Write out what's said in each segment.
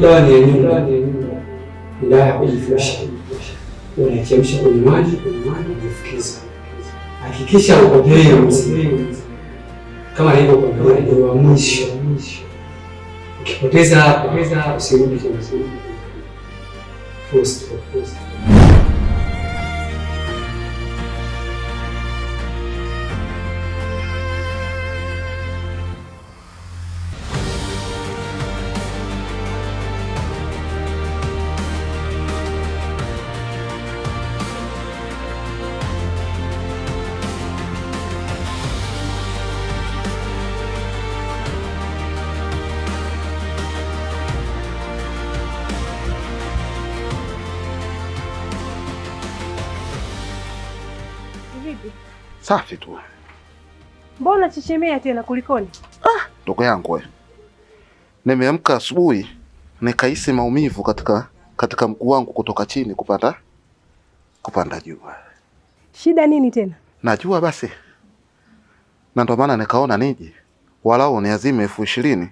dawa ni ya nyumba, ni dawa ya kujifusha. Unaichemsha kwenye maji, unajifukiza. Hakikisha upotee mzigo. Kama hivyo kwa ndio wa mwisho. Ukipoteza usirudi tena. First. Safi tu. Mbona chichemea tena kulikoni? Ndugu yangu wewe. Nimeamka asubuhi nikahisi maumivu katika mguu wangu kutoka chini kupanda juu. Shida nini tena? Najua basi. Na ndio maana nikaona nije walau niazime 20,000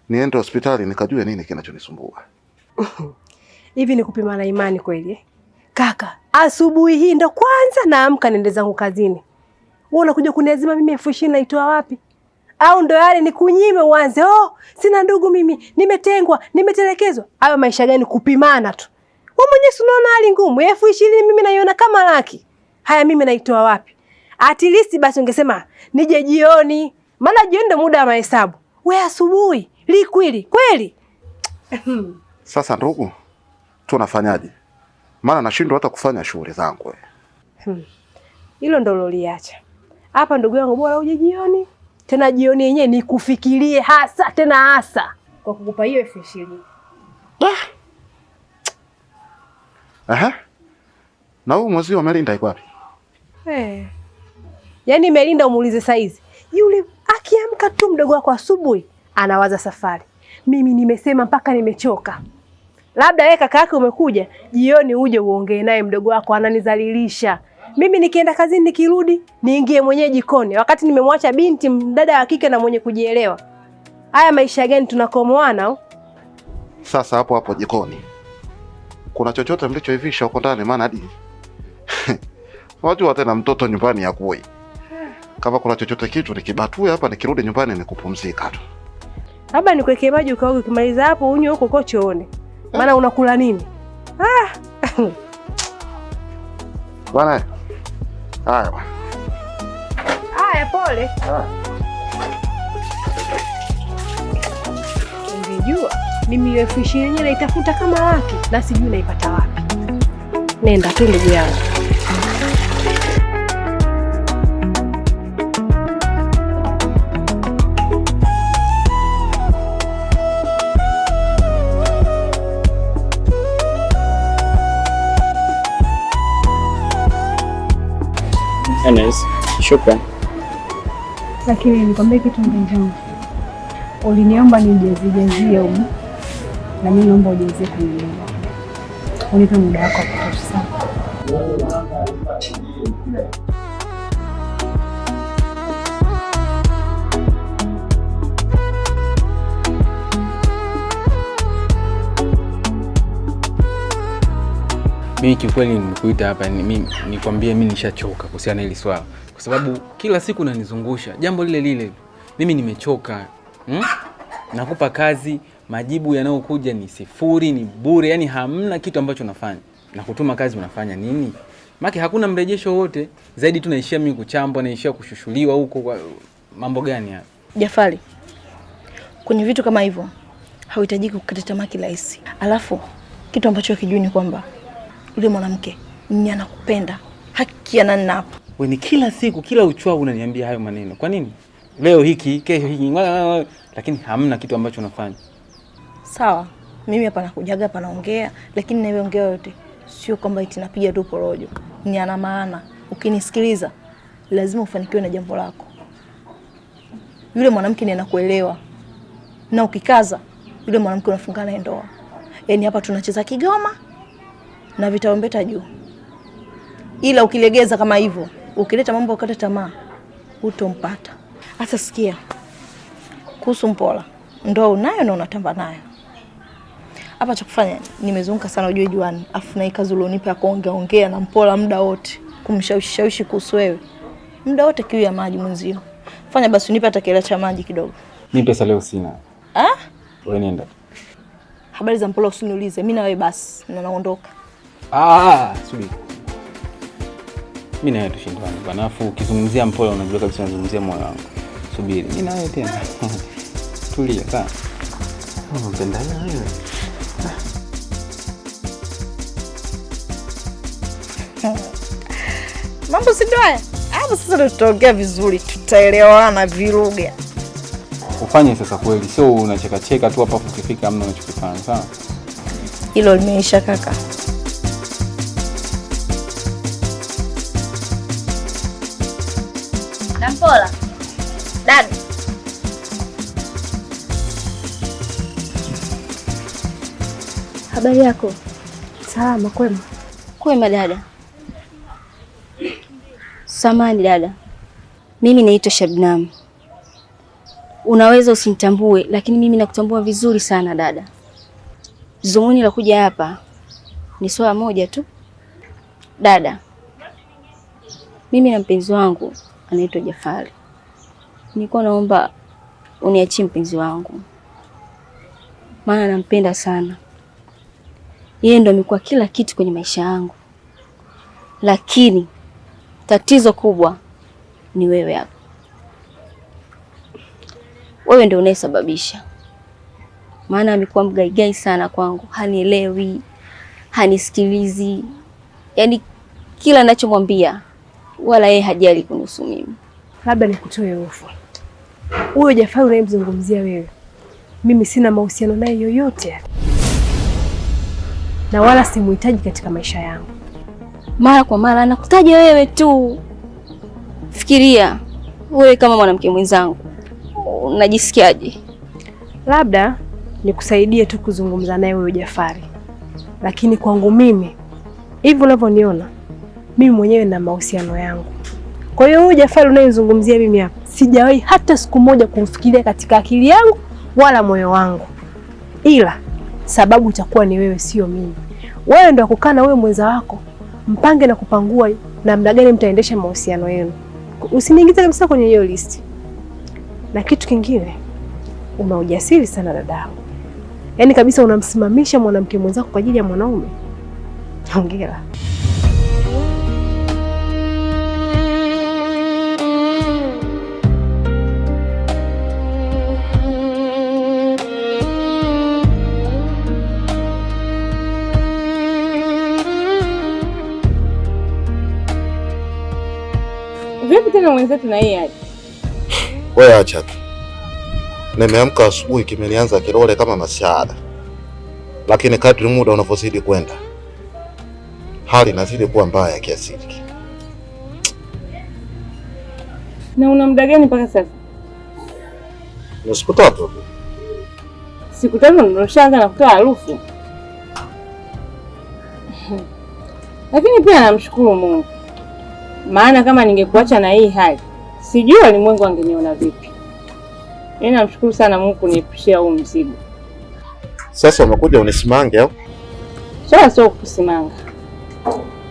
niende hospitali nikajue nini kinachonisumbua. Hivi ni kupima na imani kweli? Kaka, asubuhi hii ndo kwanza naamka nende zangu kazini. Wewe unakuja kuniazima mimi 20,000 naitoa wapi? Au ndo yale ni kunyime uanze, sina ndugu mimi, nimetengwa, nimetelekezwa. Hayo maisha gani kupimana tu? Wewe mwenyewe unaona hali ngumu. 20,000 mimi naiona kama laki. Haya mimi naitoa wapi? At least basi ungesema nije jioni. Maana jioni ndo muda wa mahesabu. Wewe asubuhi, likwili, kweli? Sasa ndugu, tunafanyaje? Maana nashindwa hata kufanya shughuli zangu. Hilo ndo loliacha. Hapa ndugu yangu bora uje jioni. Tena jioni yenyewe nikufikirie hasa kwa kukupa hiyo 20,000. Na huyu mwezi wa Melinda iko wapi? Yaani Melinda umuulize saizi. Yule akiamka tu mdogo wako asubuhi anawaza safari. Mimi nimesema mpaka nimechoka. Labda wewe kaka yake umekuja jioni uje uongee naye, mdogo wako ananizalilisha. Mimi nikienda kazini nikirudi niingie mwenyewe jikoni wakati nimemwacha binti mdada wa kike na mwenye kujielewa. Haya maisha gani tunakomoana? Sasa hapo jikoni kuna chochote mlichoivisha huko ndani? Maana hadi wajua tena mtoto nyumbani yakui. Kama kuna chochote kitu nikibatue hapa nikirudi nyumbani nikupumzika tu. Labda nikuwekee maji ukaoge, ukimaliza hapo unywe huko kochoone. Maana unakula nini? Bwana. Haya bwana. Haya pole. Ungejua mimi 20,000 naitafuta kama laki na sijui naipata wapi. Nenda tu ndugu yangu. Enes, shukran. Lakini nikwambie kitu mpenzi, uliniomba nijazie huko na mimi naomba ujazie kwenye nyumba. Unipe muda wako wa kutosha sana. Mimi kiukweli nimekuita hapa nikwambie mimi nishachoka kuhusiana na hili swala. Kwa sababu kila siku nanizungusha jambo lile. Mimi nimechoka. Nakupa kazi, majibu yanayokuja ni sifuri, ni bure, yani hamna kitu ambacho nafanya. Na kutuma kazi unafanya nini? Maki hakuna mrejesho wote, zaidi tu naishia mimi kuchambwa, naishia kushushuliwa huko kwa mambo gani haya? Jafari, kwenye vitu kama hivyo hauhitaji kukata tamaa kirahisi. Alafu kitu ambacho ukijua ni kwamba yule mwanamke ni anakupenda. Haki ya nani hapo? Wewe ni kila siku kila uchwao unaniambia hayo maneno. Kwa nini? Leo hiki, kesho hiki, lakini hamna kitu ambacho unafanya. Sawa, mimi hapa nakujaga hapa naongea, lakini naongea yote sio kwamba eti napiga tu porojo. Ni ana maana. Ukinisikiliza lazima ufanikiwe na jambo lako. Yule mwanamke ni anakuelewa. Na ukikaza yule mwanamke unafunga naye ndoa. Yaani hapa tunacheza kigoma na vitaombeta juu. Ila ukilegeza kama hivyo, ukileta mambo ukata tamaa, utompata. Sasa sikia. Kuhusu Mpola, ndoa unayo na unatamba nayo. hapa cha kufanya nimezunguka sana ujue juani. Afu na kazi ulionipa ya kuongea na Mpola muda wote, kumshawishi kuhusu wewe. Muda wote kiu ya maji mwenzio. Fanya basi unipe hata kila cha maji kidogo. Mimi pesa leo sina. Wewe nenda. Habari za Mpola usiniulize. Mimi na wewe basi na naondoka. Subiri. Mimi na wewe tushindane. Banafu ukizungumzia Mpola unajua kabisa unazungumzia moyo wangu. Subiri. Mimi na wewe tena. Tulia sawa. Unapenda wewe. Mambo si ndio haya? Hapo sasa tutaongea vizuri, tutaelewana viruga. Ufanye sasa kweli, sio unacheka cheka tu hapa ukifika hamna unachokifanya, sawa? Hilo limeisha kaka. Mpola. Dada. Habari yako? Salama, kwema. Kwema dada. Samahani dada. Mimi naitwa Shabnam. Unaweza usinitambue, lakini mimi nakutambua vizuri sana dada. Zumuni la kuja hapa ni swala moja tu. Dada, mimi na mpenzi wangu anaitwa Jafari. Nilikuwa naomba uniachie mpenzi wangu, maana nampenda sana. Yeye ndo amekuwa kila kitu kwenye maisha yangu. Lakini tatizo kubwa ni wewe hapa. Wewe ndio unayesababisha. Maana amekuwa mgaigai sana kwangu, hanielewi, hanisikilizi. Yaani kila ninachomwambia wala yeye hajali kunusu mimi. Labda nikutoe hofu. Huyo Jafari unayemzungumzia wewe, mimi sina mahusiano naye yoyote. Na wala simuhitaji katika maisha yangu. Mara kwa mara nakutaja wewe tu. Fikiria, wewe kama mwanamke mwenzangu, unajisikiaje? Labda nikusaidie tu kuzungumza naye huyo Jafari. Lakini kwangu mimi, hivi unavyoniona, mimi mwenyewe na mahusiano yangu. Kwa hiyo huyo Jafari unayezungumzia mimi hapa, sijawahi hata siku moja kumfikiria katika akili yangu wala moyo wangu. Ila sababu itakuwa ni wewe, sio mimi. Wewe ndio kukaa na wewe mwenza wako, mpange na kupangua namna gani mtaendesha mahusiano yenu. Usiniingize kabisa kwenye hiyo listi. Na kitu kingine, una ujasiri sana dadangu. Yaani kabisa unamsimamisha mwanamke mwenzako kwa ajili ya mwanaume. Hongera. Vipi tena mwenzetu na yeye aje? Wewe acha tu. Nimeamka asubuhi kimenianza kilole kama mashahada. Lakini kadri muda unavyozidi kwenda, hali inazidi kuwa mbaya kiasi hiki. Na una muda gani mpaka sasa? Ni siku tatu. Siku tatu ndio shaanza na kutoa harufu. Lakini pia namshukuru Mungu. Maana kama ningekuacha na hii hali, sijui walimwengu wangeniona vipi. Mimi namshukuru sana Mungu kuniepushia huu mzigo. Sasa umekuja unisimange au? Sio kusimanga.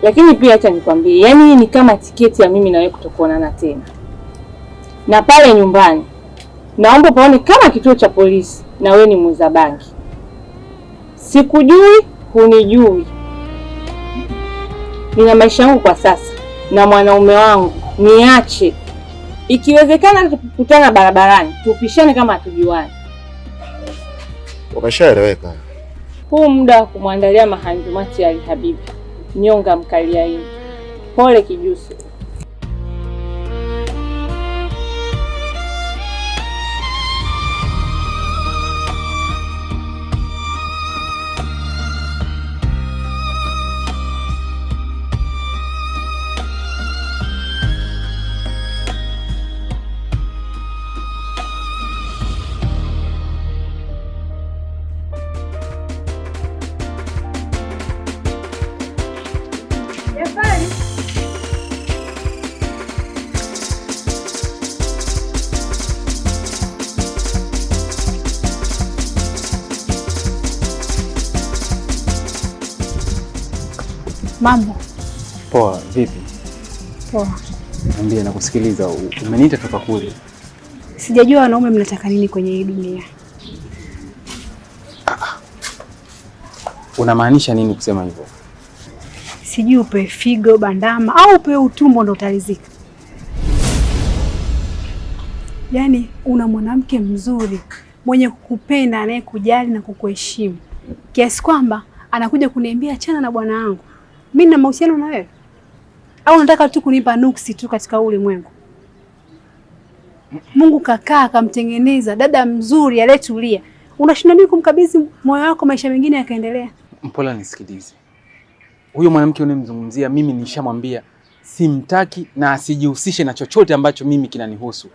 Lakini pia acha nikwambie, yani hii ni kama tiketi ya mimi na wewe kutokuonana tena. Na pale nyumbani, naomba paone kama kituo cha polisi na wewe ni muuza bangi. Sikujui, hunijui. Nina maisha yangu kwa sasa na mwanaume wangu, niache. Ikiwezekana tukikutana barabarani, tupishane kama hatujuani. Umeshaeleweka. Huu muda wa kumwandalia mahanjumati ya Habibi, nyonga mkalia hii. Pole kijusi. Mambo Poa. Vipi? poa. Niambie, nakusikiliza. Umeniita toka kule. Sijajua wanaume mnataka nini kwenye hii dunia. Unamaanisha nini kusema hivyo? Sijui upe figo, bandama au upe utumbo ndo utalizika. Yaani una mwanamke mzuri mwenye kukupenda, anayekujali na kukuheshimu, kiasi kwamba anakuja kuniambia achana na bwana wangu. Mimi nina mahusiano na wewe? Au unataka tu kunipa nuksi tu katika ulimwengu? Mungu kakaa akamtengeneza dada mzuri aliyetulia. Unashinda nini kumkabidhi moyo wako maisha mengine yakaendelea? Mpola, nisikilize. Huyo mwanamke unayemzungumzia mimi nishamwambia simtaki na asijihusishe na chochote ambacho mimi kinanihusu.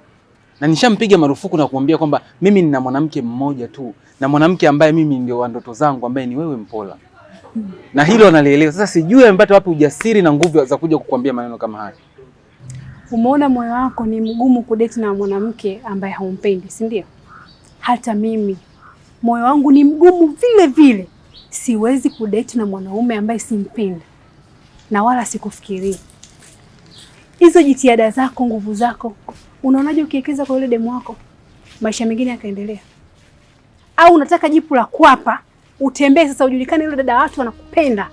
Na nishampiga marufuku na kumwambia kwamba mimi nina mwanamke mmoja tu, na mwanamke ambaye mimi ndio wa ndoto zangu, ambaye ni wewe Mpola. Na hilo analielewa. Sasa sijui amepata wapi ujasiri na nguvu za kuja kukuambia maneno kama haya. Umeona moyo wako ni mgumu kudeti na mwanamke ambaye haumpendi, si ndio? Hata mimi moyo wangu ni mgumu vile vile. Siwezi kudeti na mwanaume ambaye simpendi na wala sikufikirii. Hizo jitihada zako, nguvu zako, unaonaje ukiwekeza kwa yule demu wako maisha mengine yakaendelea? Au unataka jipu la kwapa utembee sasa ujulikane yule dada watu wanakupenda?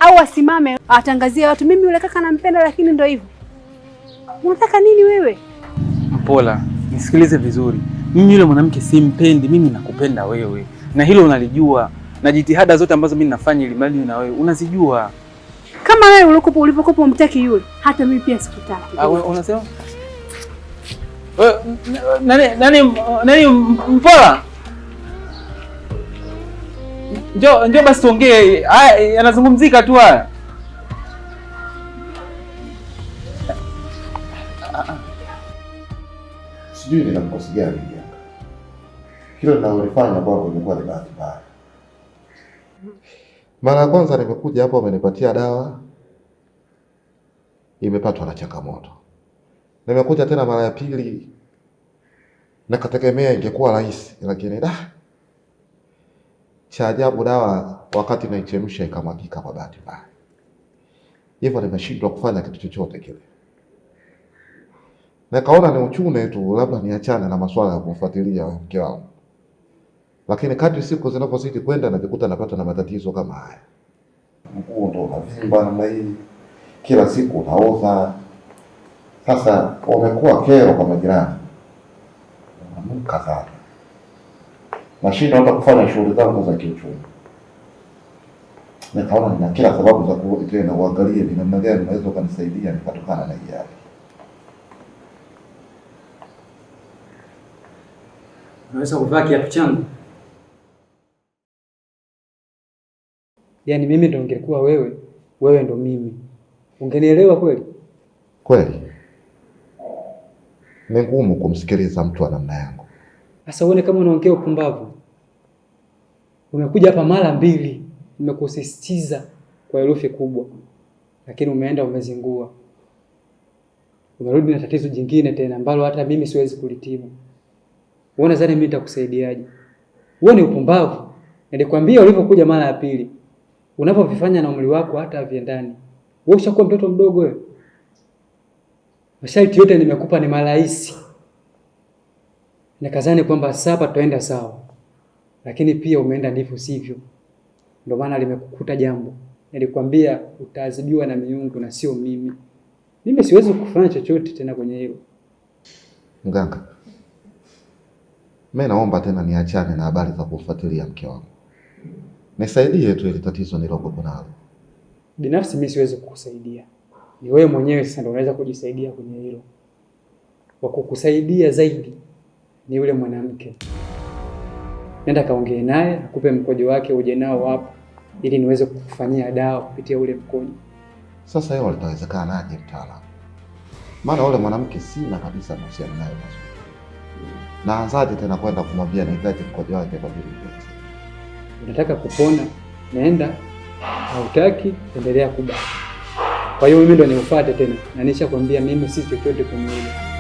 Au asimame atangazie watu mimi yule kaka nampenda, lakini ndio hivyo. Unataka nini wewe? Mpola, nisikilize vizuri. Mimi yule mwanamke simpendi, mimi nakupenda wewe. Na hilo unalijua. Na jitihada zote ambazo mimi nafanya ili mradi na wewe unazijua. Kama wewe ulipokuwa umtaki yule, hata mimi pia sikutaki. Unasema? Nani Mpola? Njoo basi tuongee. Haya yanazungumzika tu haya. Sijui ninakosa gani janga. Kile ninalofanya kwako imekuwa ni bahati mbaya. Mara ya kwanza nimekuja hapo amenipatia dawa, imepatwa na changamoto. Nimekuja tena mara ya pili nikategemea ingekuwa rahisi, lakini cha ajabu dawa wakati naichemsha ikamwagika kwa bahati mbaya. Hivyo nimeshindwa kufanya kitu chochote kile. Nikaona ni uchune tu, labda niachane na masuala ya kumfuatilia mke wangu. Lakini kadri siku zinavyozidi kwenda najikuta napata na matatizo kama haya. Mkuu ndo unavimba namna hii, kila siku unaoza. Sasa wamekuwa kero kwa majirani. Kadhaa. Nashinda hata kufanya shughuli zangu za kiuchumi. Nikaona nina kila sababu za kuitenda uangalie ni namna gani naweza kunisaidia nikatokana na hii hali. Unaweza kuvaa kiatu changu? Yaani mimi ndo ungekuwa wewe, wewe ndo mimi. Ungenielewa kweli? Kweli. Ni ngumu kumsikiliza mtu wa namna yangu. Sasa uone kama unaongea upumbavu. Umekuja hapa mara mbili, nimekusisitiza kwa herufi kubwa, lakini umeenda umezingua. Umerudi na tatizo jingine tena ambalo hata mimi siwezi kulitibu. Uone zani mimi nitakusaidiaje? Uone upumbavu. Nilikwambia ulipokuja mara ya pili, unapovifanya na umri wako hata haviendani. Wewe ushakuwa mtoto mdogo wewe. Masharti yote nimekupa ni marahisi. Nikazani kwamba sasa tutaenda sawa. Lakini pia umeenda ndivyo sivyo. Ndio maana limekukuta jambo. Nilikwambia utaadhibiwa na miungu na sio mimi. Mimi siwezi kufanya chochote tena kwenye hilo. Mganga, mimi naomba tena niachane na habari za kufuatilia mke wangu. Nisaidie tu ile tatizo nilokuwa nalo. Binafsi mimi siwezi kukusaidia. Ni wewe mwenyewe sasa ndio unaweza kujisaidia kwenye hilo. Wa kukusaidia zaidi ni yule mwanamke. Nenda kaongee naye, akupe mkojo wake uje nao hapo ili niweze kukufanyia dawa kupitia ule mkojo. Sasa hiyo litawezekana aje mtaalamu? Maana yule mwanamke sina kabisa mahusiano naye mazuri. Naanzaje tena kwenda kumwambia nihitaji mkojo wake kwa ajili ya unataka kupona, nenda. Hautaki, endelea kubaki. Kwa hiyo mimi ndo niufuate tena. Na nishakwambia mimi si chochote kwenye hilo.